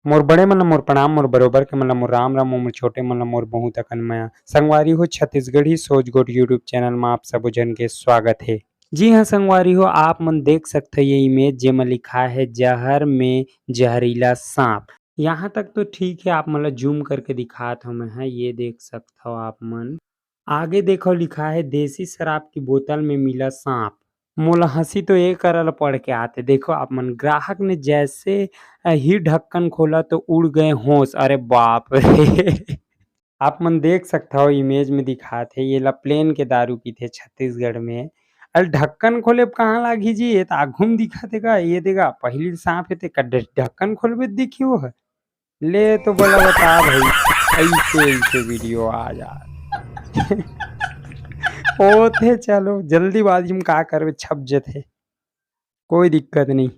मोर बड़े मन ला मोर प्रणाम, मोर बरोबर के मन ला मोर राम राम, मोर छोटे मन ला मोर बहुत अकन माया। संगवारी हो छत्तीसगढ़ी सोच गोठ यूट्यूब चैनल में आप सबो जन के स्वागत है। जी हाँ संगवारी हो, आप मन देख सकते ये इमेज जेमा लिखा है जहर में जहरीला सांप। यहाँ तक तो ठीक है, आप मन ला जूम करके दिखात हूँ मैं। ये देख सकते हो आप मन। आगे देखो लिखा है देसी शराब की बोतल में मिला सांप। मोला हंसी तो ये करल पढ़ के आते, देखो आप मन ग्राहक ने जैसे ही ढक्कन खोला तो उड़ गए होश। अरे बाप रे! आप मन देख सकते हो इमेज में दिखाते ये ला प्लेन के दारू पीथे छत्तीसगढ़ में। अरे ढक्कन खोले कहाँ लागी जी, ये तो आघू में दिखत हे का, ये देखा पहिली सांप हे ते का ढक्कन खोलबे दिखी वो है। ले तो बोला बता भाई, ऐसे ऐसे वीडियो आ जा होथे, चलो जल्दीबाजी में का करबे, छप जथे, कोई दिक्कत नहीं।